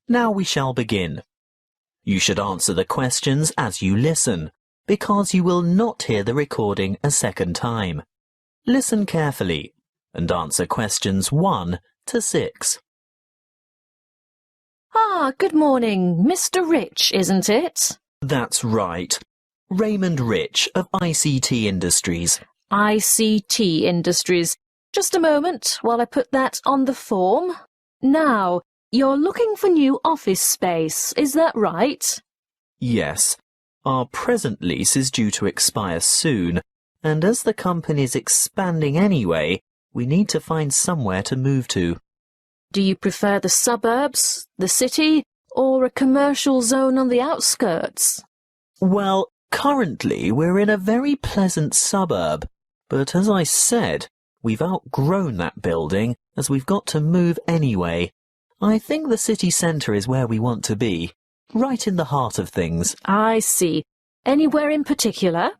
Now we shall begin. You should answer the questions as you listen, because you will not hear the recording a second time. Listen carefully and answer questions 1 to 6. Good morning. Mr. Rich, isn't it? That's right. Raymond Rich of ICT Industries. ICT Industries. Just a moment while I put that on the form. Now, you're looking for new office space, is that right? Yes. Our present lease is due to expire soon, and as the company's expanding anyway, we need to find somewhere to move to. Do you prefer the suburbs, the city, or a commercial zone on the outskirts? Well, currently we're in a very pleasant suburb, but as I said, we've outgrown that building as we've got to move anyway. I think the city centre is where we want to be, right in the heart of things. I see. Anywhere in particular?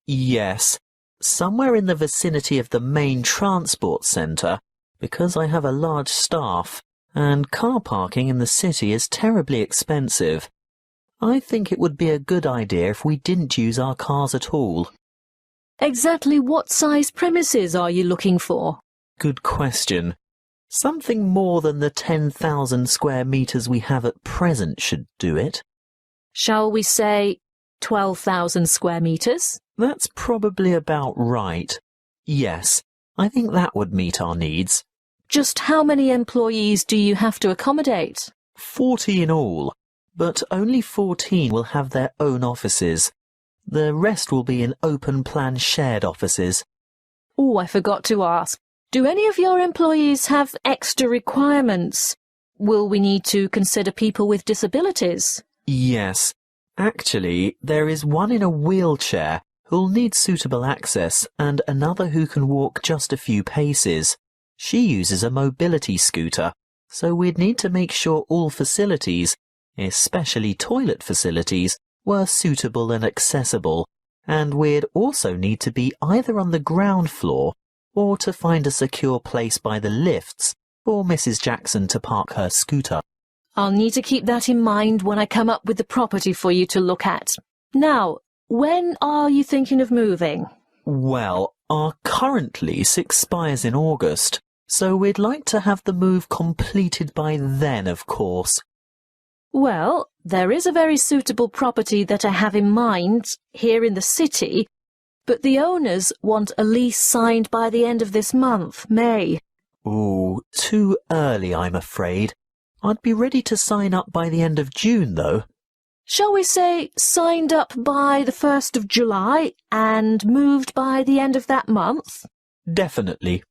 Yes, somewhere in the vicinity of the main transport centre, because I have a large staff, and car parking in the city is terribly expensive. I think it would be a good idea if we didn't use our cars at all. Exactly what size premises are you looking for? Good question. Something more than the 10,000 square metres we have at present should do it. Shall we say 12,000 square metres? That's probably about right. Yes, I think that would meet our needs. Just how many employees do you have to accommodate? 40 in all, but only 14 will have their own offices. The rest will be in open-plan shared offices. Oh, I forgot to ask. Do any of your employees have extra requirements? Will we need to consider people with disabilities? Yes. Actually, there is one in a wheelchair who'll need suitable access and another who can walk just a few paces. She uses a mobility scooter, so we'd need to make sure all facilities, especially toilet facilities, were suitable and accessible, and we'd also need to be either on the ground floor or to find a secure place by the lifts for Mrs. Jackson to park her scooter. I'll need to keep that in mind when I come up with the property for you to look at. Now, when are you thinking of moving? Well, our current lease expires in August, so we'd like to have the move completed by then, of course. Well, there is a very suitable property that I have in mind here in the city, but the owners want a lease signed by the end of this month, May. Ooh, too early, I'm afraid. I'd be ready to sign up by the end of June, though. Shall we say signed up by the 1st of July and moved by the end of that month? Definitely.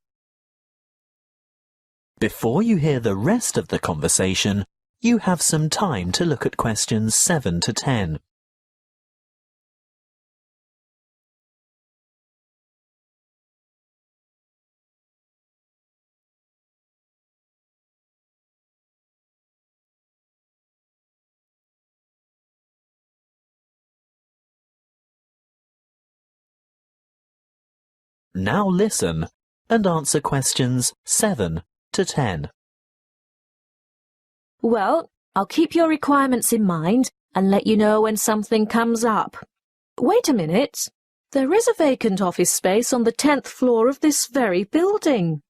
Before you hear the rest of the conversation, you have some time to look at questions 7 to 10. Now listen and answer questions 7 to 10. Well, I'll keep your requirements in mind and let you know when something comes up. Wait a minute. There is a vacant office space on the 10th floor of this very building.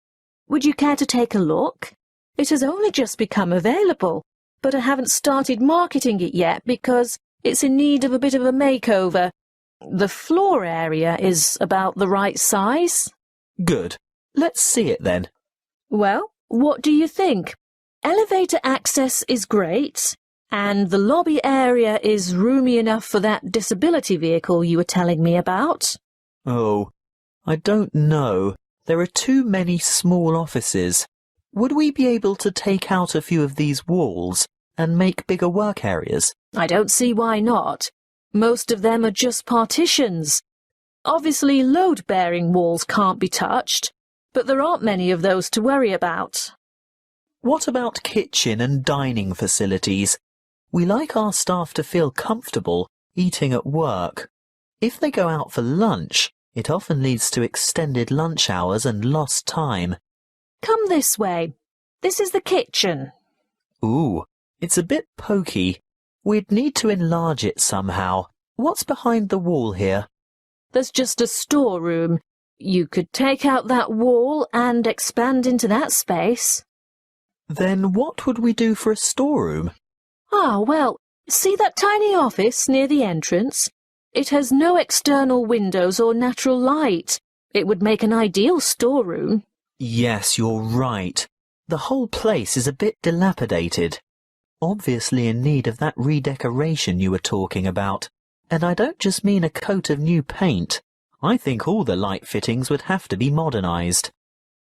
Would you care to take a look? It has only just become available, but I haven't started marketing it yet because it's in need of a bit of a makeover. The floor area is about the right size. Good. Let's see it then. Well, what do you think? Elevator access is great, and the lobby area is roomy enough for that disability vehicle you were telling me about. Oh, I don't know. There are too many small offices. Would we be able to take out a few of these walls and make bigger work areas? I don't see why not. Most of them are just partitions. Obviously, load-bearing walls can't be touched, but there aren't many of those to worry about. What about kitchen and dining facilities? We like our staff to feel comfortable eating at work. If they go out for lunch, it often leads to extended lunch hours and lost time. Come this way. This is the kitchen. Ooh, It's a bit pokey. We'd need to enlarge it somehow. What's behind the wall here? There's just a storeroom. You could take out that wall and expand into that space. Then what would we do for a storeroom? Ah, well, see that tiny office near the entrance? It has no external windows or natural light. It would make an ideal storeroom. Yes, you're right. The whole place is a bit dilapidated. Obviously in need of that redecoration you were talking about. And I don't just mean a coat of new paint. I think all the light fittings would have to be modernised.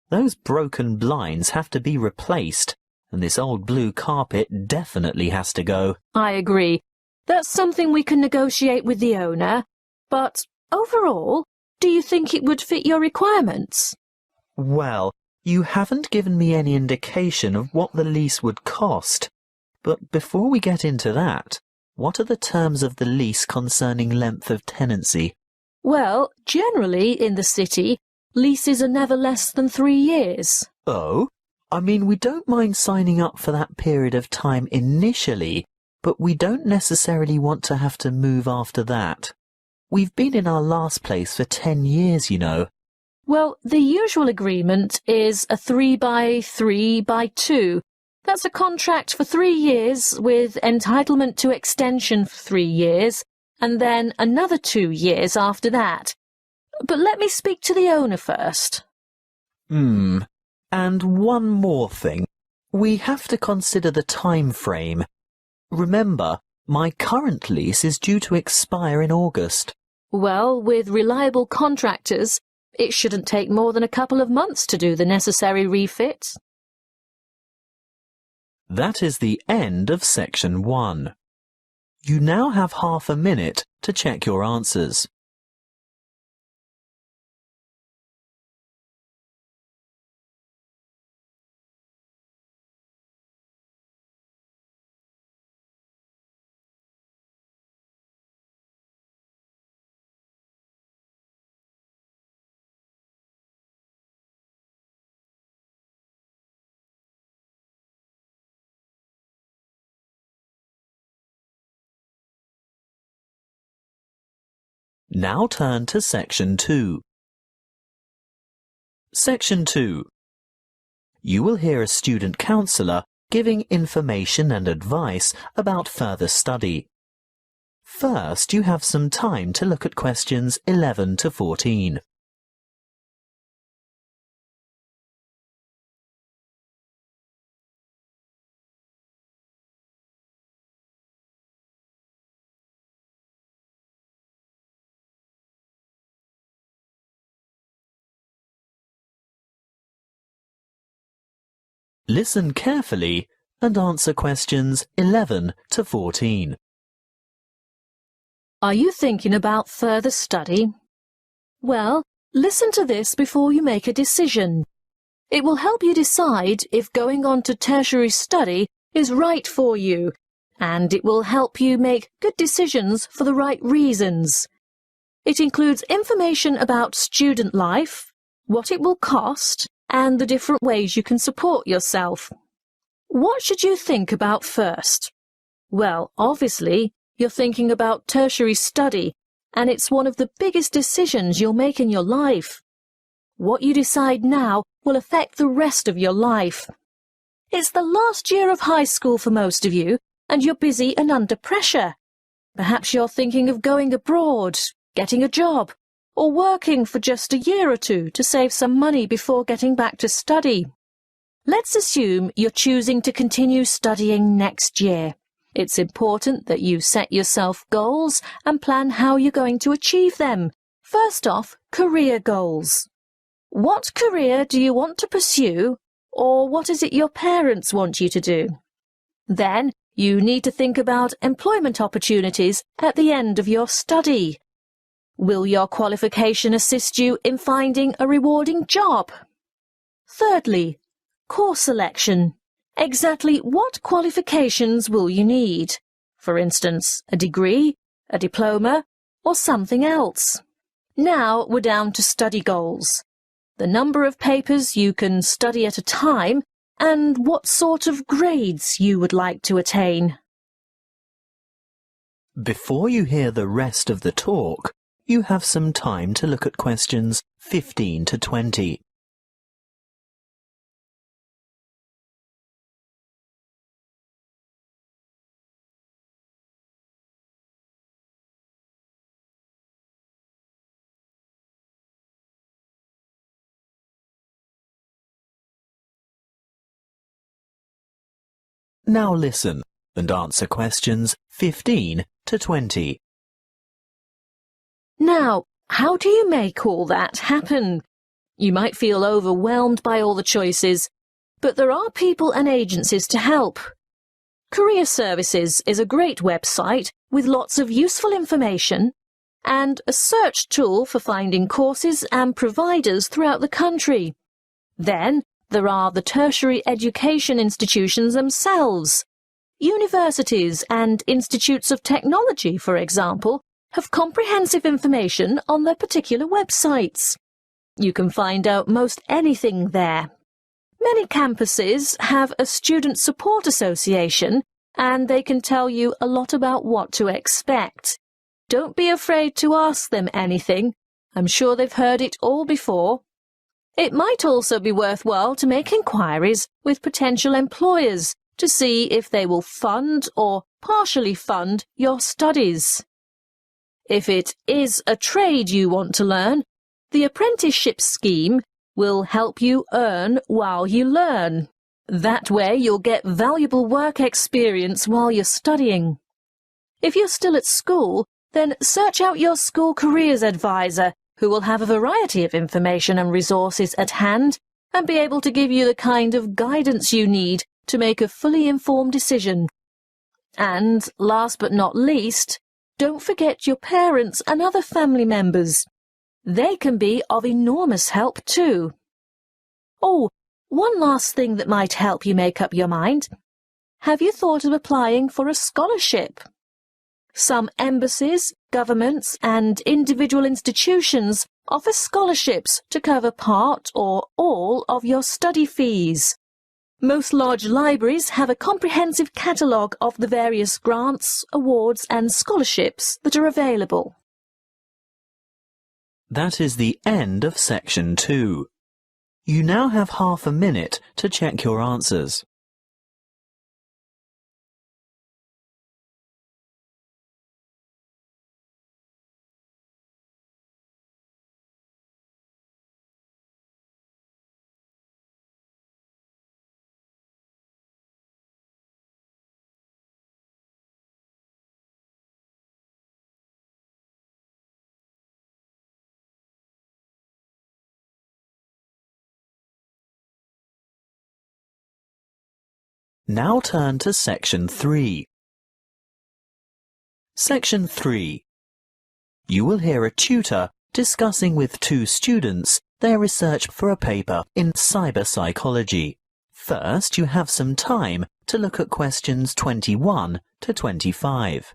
Those broken blinds have to be replaced, and this old blue carpet definitely has to go. I agree. That's something we can negotiate with the owner. But overall, do you think it would fit your requirements? Well, you haven't given me any indication of what the lease would cost. But before we get into that, what are the terms of the lease concerning length of tenancy? Well, generally in the city, leases are never less than 3 years. Oh? I mean, we don't mind signing up for that period of time initially, but we don't necessarily want to have to move after that. We've been in our last place for 10 years, you know. Well, the usual agreement is a 3x3x2. That's a contract for 3 years with entitlement to extension for 3 years, and then another 2 years after that. But let me speak to the owner first. And one more thing. We have to consider the time frame. Remember, my current lease is due to expire in August. Well, with reliable contractors, it shouldn't take more than a couple of months to do the necessary refits. That is the end of section 1. You now have half a minute to check your answers. Now turn to section 2. Section 2. You will hear a student counsellor giving information and advice about further study. First, you have some time to look at questions 11 to 14. Listen carefully and answer questions 11 to 14. Are you thinking about further study? Well, listen to this before you make a decision. It will help you decide if going on to tertiary study is right for you, and it will help you make good decisions for the right reasons. It includes information about student life, what it will cost, and the different ways you can support yourself. What should you think about first? Well, obviously, you're thinking about tertiary study, and it's one of the biggest decisions you'll make in your life. What you decide now will affect the rest of your life. It's the last year of high school for most of you, and you're busy and under pressure. Perhaps you're thinking of going abroad, getting a job, or working for just a year or two to save some money before getting back to study. Let's assume you're choosing to continue studying next year. It's important that you set yourself goals and plan how you're going to achieve them. First off, career goals. What career do you want to pursue, or what is it your parents want you to do? Then, you need to think about employment opportunities at the end of your study. Will your qualification assist you in finding a rewarding job? Thirdly, course selection. Exactly what qualifications will you need? For instance, a degree, a diploma, or something else. Now we're down to study goals. The number of papers you can study at a time and what sort of grades you would like to attain. Before you hear the rest of the talk, you have some time to look at questions 15 to 20. Now listen and answer questions 15 to 20. Now, how do you make all that happen? You might feel overwhelmed by all the choices, but there are people and agencies to help. Career Services is a great website with lots of useful information and a search tool for finding courses and providers throughout the country. Then there are the tertiary education institutions themselves. Universities and institutes of technology, for example, have comprehensive information on their particular websites. You can find out most anything there. Many campuses have a student support association, and they can tell you a lot about what to expect. Don't be afraid to ask them anything. I'm sure they've heard it all before. It might also be worthwhile to make inquiries with potential employers to see if they will fund or partially fund your studies. If it is a trade you want to learn, the apprenticeship scheme will help you earn while you learn. That way you'll get valuable work experience while you're studying. If you're still at school, then search out your school careers advisor, who will have a variety of information and resources at hand and be able to give you the kind of guidance you need to make a fully informed decision. And, last but not least, don't forget your parents and other family members. They can be of enormous help too. Oh, one last thing that might help you make up your mind. Have you thought of applying for a scholarship? Some embassies, governments and individual institutions offer scholarships to cover part or all of your study fees. Most large libraries have a comprehensive catalogue of the various grants, awards and scholarships that are available. That is the end of section 2. You now have half a minute to check your answers. Now turn to section 3. Section 3. You will hear a tutor discussing with 2 students their research for a paper in cyber psychology. First, you have some time to look at questions 21 to 25.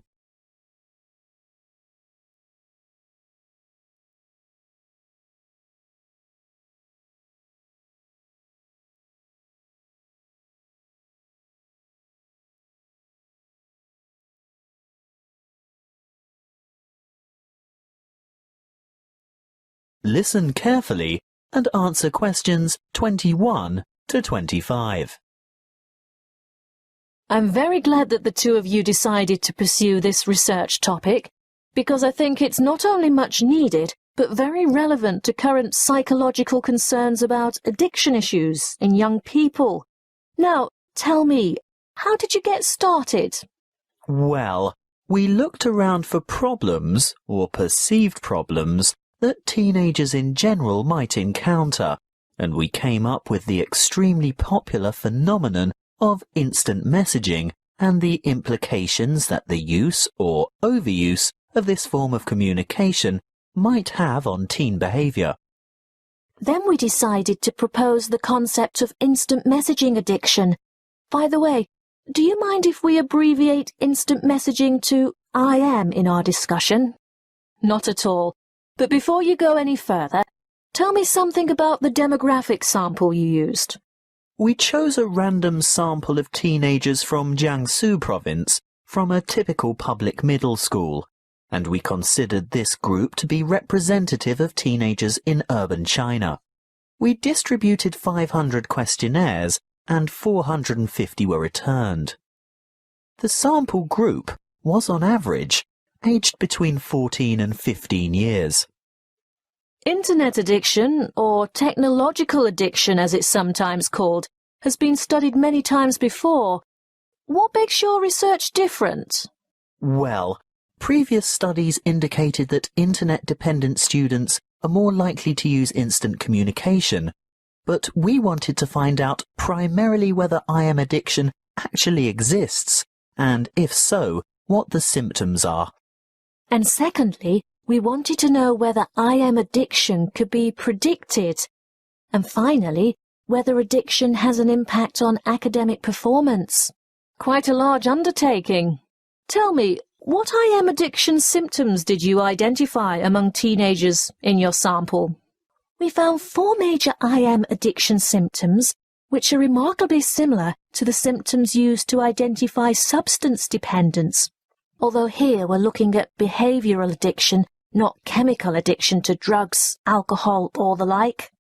Listen carefully and answer questions 21 to 25. I'm very glad that the 2 of you decided to pursue this research topic, because I think it's not only much needed, but very relevant to current psychological concerns about addiction issues in young people. Now, tell me, how did you get started? Well, we looked around for problems, or perceived problems, that teenagers in general might encounter, and we came up with the extremely popular phenomenon of instant messaging and the implications that the use or overuse of this form of communication might have on teen behaviour. Then we decided to propose the concept of instant messaging addiction. By the way, do you mind if we abbreviate instant messaging to IM in our discussion? Not at all. But before you go any further, tell me something about the demographic sample you used. We chose a random sample of teenagers from Jiangsu province from a typical public middle school, and we considered this group to be representative of teenagers in urban China. We distributed 500 questionnaires and 450 were returned. The sample group was on average aged between 14 and 15 years. Internet addiction, or technological addiction as it's sometimes called, has been studied many times before. What makes your research different? Well, previous studies indicated that internet-dependent students are more likely to use instant communication, but we wanted to find out primarily whether IM addiction actually exists, and if so, what the symptoms are. And secondly, we wanted to know whether IM addiction could be predicted. And finally, whether addiction has an impact on academic performance. Quite a large undertaking. Tell me, what IM addiction symptoms did you identify among teenagers in your sample? We found 4 major IM addiction symptoms, which are remarkably similar to the symptoms used to identify substance dependence. Although here we're looking at behavioral addiction, not chemical addiction to drugs, alcohol, or the like.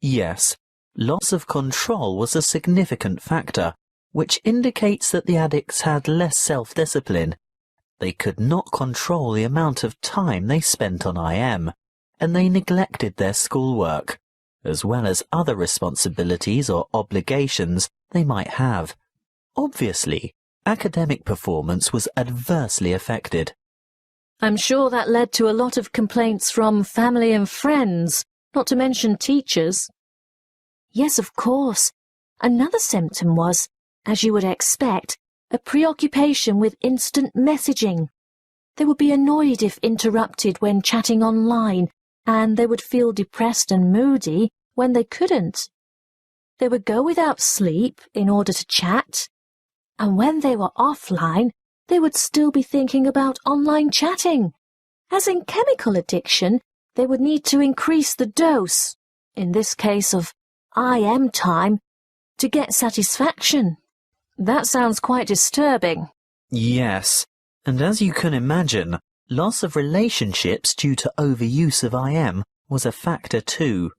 Yes, loss of control was a significant factor, which indicates that the addicts had less self-discipline. They could not control the amount of time they spent on IM, and they neglected their schoolwork, as well as other responsibilities or obligations they might have. Obviously, academic performance was adversely affected. I'm sure that led to a lot of complaints from family and friends, not to mention teachers. Yes, of course. Another symptom was, as you would expect, a preoccupation with instant messaging. They would be annoyed if interrupted when chatting online, and they would feel depressed and moody when they couldn't. They would go without sleep in order to chat, and when they were offline, they would still be thinking about online chatting. As in chemical addiction, they would need to increase the dose, in this case of IM time, to get satisfaction. That sounds quite disturbing. Yes, and as you can imagine, loss of relationships due to overuse of IM was a factor too.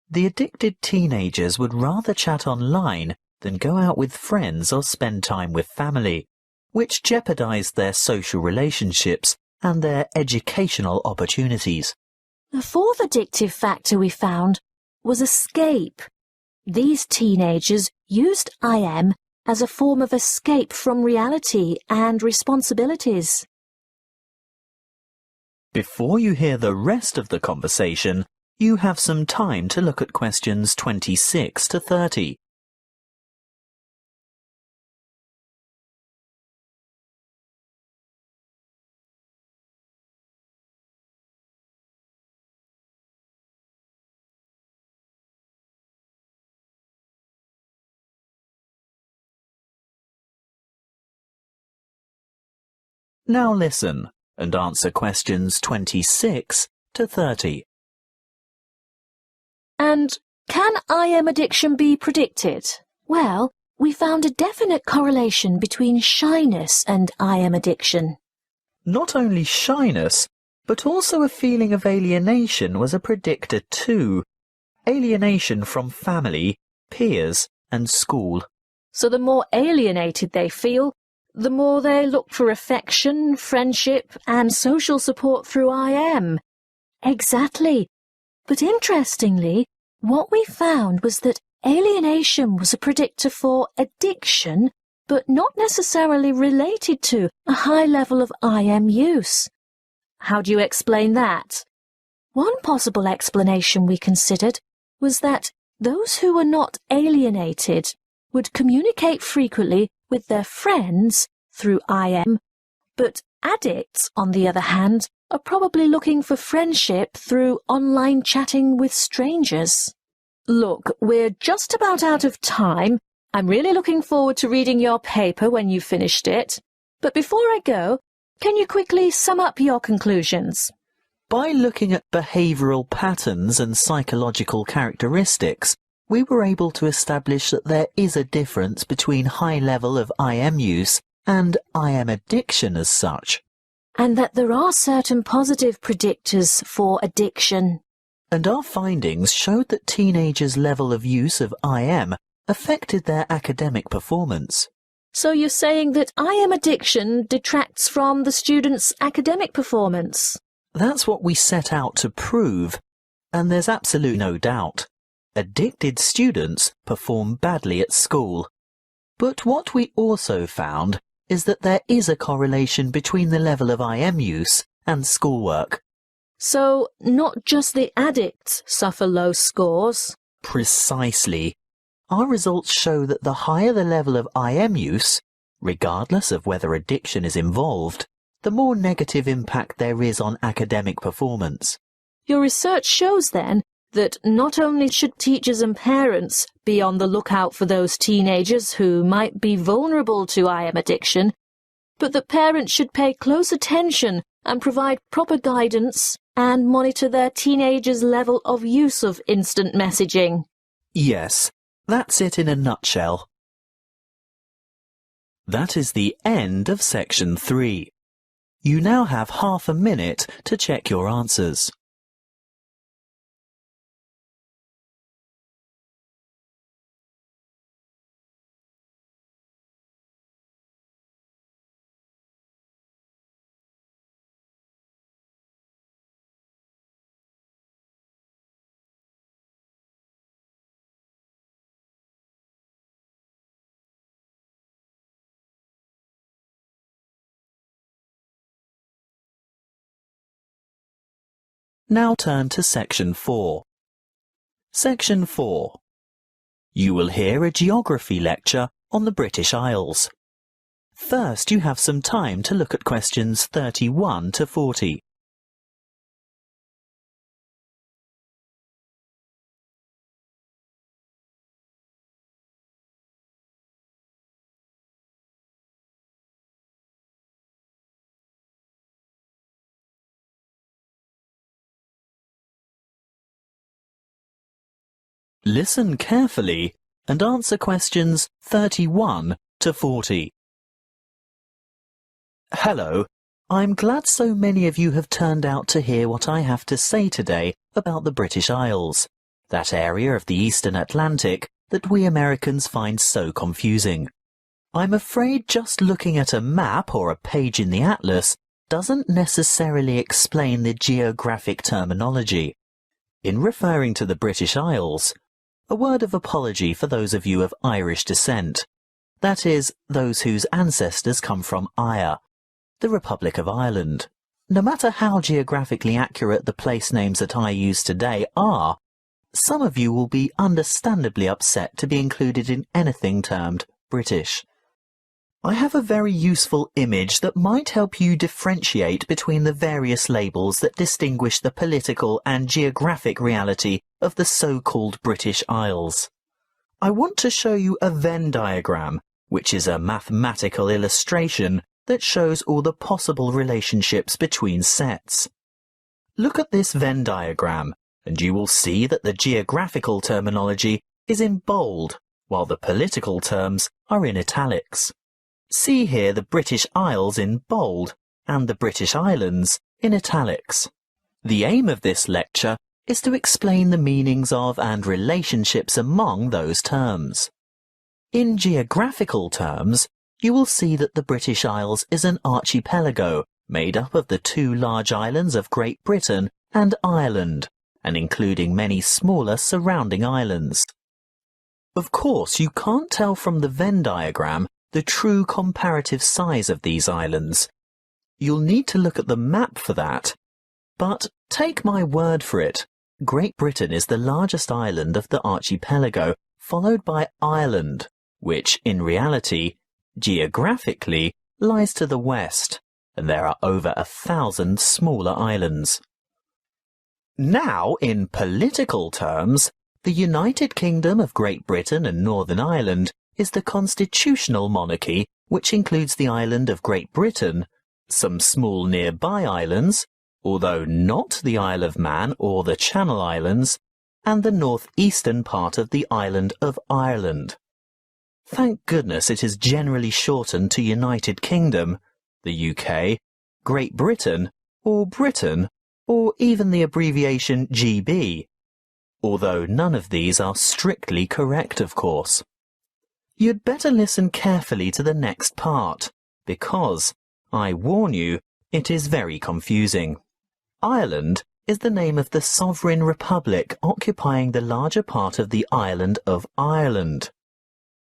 The addicted teenagers would rather chat online than go out with friends or spend time with family, which jeopardized their social relationships and their educational opportunities. The fourth addictive factor we found was escape. These teenagers used IM as a form of escape from reality and responsibilities. Before you hear the rest of the conversation, you have some time to look at questions 26 to 30. Now listen and answer questions 26 to 30. And can IM addiction be predicted? Well, we found a definite correlation between shyness and IM addiction. Not only shyness, but also a feeling of alienation was a predictor too. Alienation from family, peers, and school. So the more alienated they feel, the more they look for affection, friendship, and social support through IM. Exactly. But interestingly, what we found was that alienation was a predictor for addiction, but not necessarily related to a high level of IM use. How do you explain that? One possible explanation we considered was that those who were not alienated would communicate frequently with their friends through IM, but addicts, on the other hand, are probably looking for friendship through online chatting with strangers. Look, we're just about out of time. I'm really looking forward to reading your paper when you've finished it. But before I go, can you quickly sum up your conclusions? By looking at behavioral patterns and psychological characteristics, we were able to establish that there is a difference between high level of IM use and IM addiction as such. And that there are certain positive predictors for addiction. And our findings showed that teenagers' level of use of IM affected their academic performance. So you're saying that IM addiction detracts from the students' academic performance? That's what we set out to prove, and there's absolutely no doubt. Addicted students perform badly at school. But what we also found is that there is a correlation between the level of IM use and schoolwork. So not just the addicts suffer low scores? Precisely. Our results show that the higher the level of IM use, regardless of whether addiction is involved, the more negative impact there is on academic performance. Your research shows then that not only should teachers and parents be on the lookout for those teenagers who might be vulnerable to IM addiction, but that parents should pay close attention and provide proper guidance and monitor their teenagers' level of use of instant messaging. Yes, that's it in a nutshell. That is the end of section 3. You now have half a minute to check your answers. Now turn to section 4. Section 4. You will hear a geography lecture on the British Isles. First, you have some time to look at questions 31 to 40. Listen carefully and answer questions 31 to 40. Hello, I'm glad so many of you have turned out to hear what I have to say today about the British Isles, that area of the Eastern Atlantic that we Americans find so confusing. I'm afraid just looking at a map or a page in the atlas doesn't necessarily explain the geographic terminology. In referring to the British Isles, a word of apology for those of you of Irish descent, that is, those whose ancestors come from Eire, the Republic of Ireland. No matter how geographically accurate the place names that I use today are, some of you will be understandably upset to be included in anything termed British. I have a very useful image that might help you differentiate between the various labels that distinguish the political and geographic reality of the so-called British Isles. I want to show you a Venn diagram, which is a mathematical illustration that shows all the possible relationships between sets. Look at this Venn diagram, and you will see that the geographical terminology is in bold, while the political terms are in italics. See here the British Isles in bold and the British Islands in italics. The aim of this lecture is to explain the meanings of and relationships among those terms. In geographical terms, you will see that the British Isles is an archipelago made up of the 2 large islands of Great Britain and Ireland, and including many smaller surrounding islands. Of course, you can't tell from the Venn diagram the true comparative size of these islands. You'll need to look at the map for that. But take my word for it, Great Britain is the largest island of the archipelago, followed by Ireland, which in reality, geographically, lies to the west, and there are over 1,000 smaller islands. Now, in political terms, the United Kingdom of Great Britain and Northern Ireland is the constitutional monarchy, which includes the island of Great Britain, some small nearby islands, although not the Isle of Man or the Channel Islands, and the northeastern part of the island of Ireland. Thank goodness it is generally shortened to United Kingdom, the UK, Great Britain, or Britain, or even the abbreviation GB, although none of these are strictly correct, of course. You'd better listen carefully to the next part, because, I warn you, it is very confusing. Ireland is the name of the sovereign republic occupying the larger part of the island of Ireland.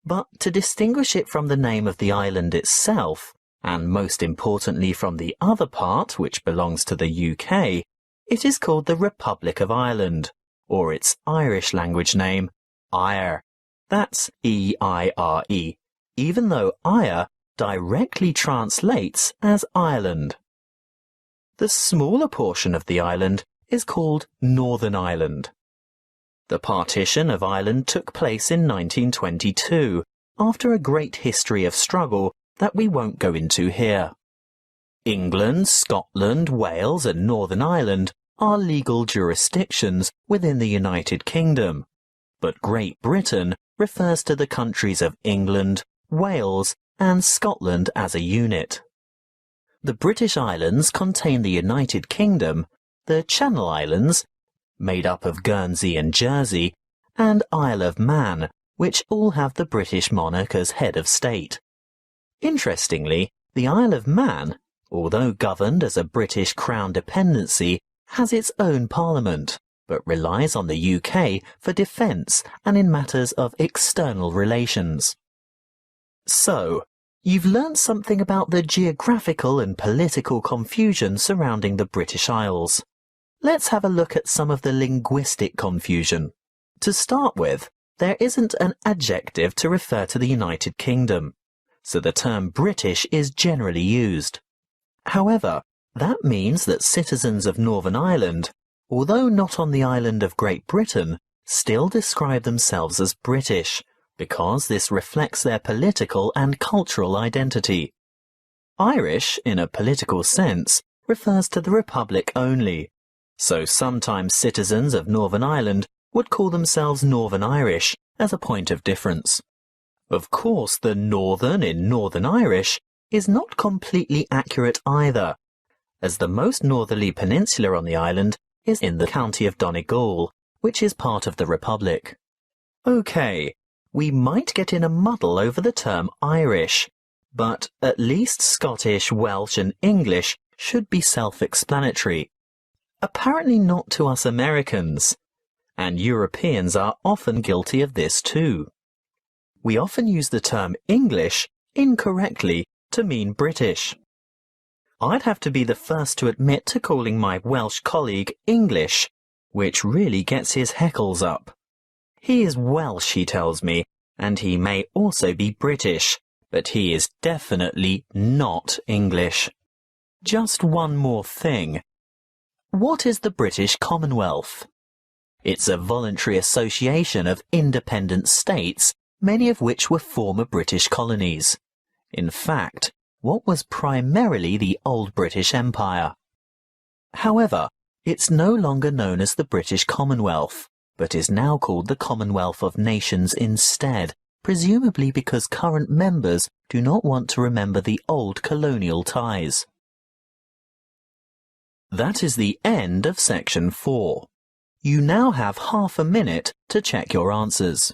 But to distinguish it from the name of the island itself, and most importantly from the other part, which belongs to the UK, it is called the Republic of Ireland, or its Irish language name, Eire. That's E-I-R-E, even though Eire directly translates as Ireland. The smaller portion of the island is called Northern Ireland. The partition of Ireland took place in 1922, after a great history of struggle that we won't go into here. England, Scotland, Wales and Northern Ireland are legal jurisdictions within the United Kingdom, but Great Britain refers to the countries of England, Wales and Scotland as a unit. The British Islands contain the United Kingdom, the Channel Islands, made up of Guernsey and Jersey, and Isle of Man, which all have the British monarch as head of state. Interestingly, the Isle of Man, although governed as a British Crown dependency, has its own parliament, but relies on the UK for defence and in matters of external relations. So, you've learnt something about the geographical and political confusion surrounding the British Isles. Let's have a look at some of the linguistic confusion. To start with, there isn't an adjective to refer to the United Kingdom, so the term British is generally used. However, that means that citizens of Northern Ireland, although not on the island of Great Britain, still describe themselves as British, because this reflects their political and cultural identity. Irish, in a political sense, refers to the Republic only, so sometimes citizens of Northern Ireland would call themselves Northern Irish as a point of difference. Of course, the Northern in Northern Irish is not completely accurate either, as the most northerly peninsula on the island is in the county of Donegal, which is part of the Republic. Okay, we might get in a muddle over the term Irish, but at least Scottish, Welsh and English should be self-explanatory. Apparently not to us Americans, and Europeans are often guilty of this too. We often use the term English incorrectly to mean British. I'd have to be the first to admit to calling my Welsh colleague English, which really gets his heckles up. He is Welsh, he tells me, and he may also be British, but he is definitely not English. Just one more thing. What is the British Commonwealth? It's a voluntary association of independent states, many of which were former British colonies. In fact, what was primarily the old British Empire. However, it's no longer known as the British Commonwealth, but is now called the Commonwealth of Nations instead, presumably because current members do not want to remember the old colonial ties. That is the end of section 4. You now have half a minute to check your answers.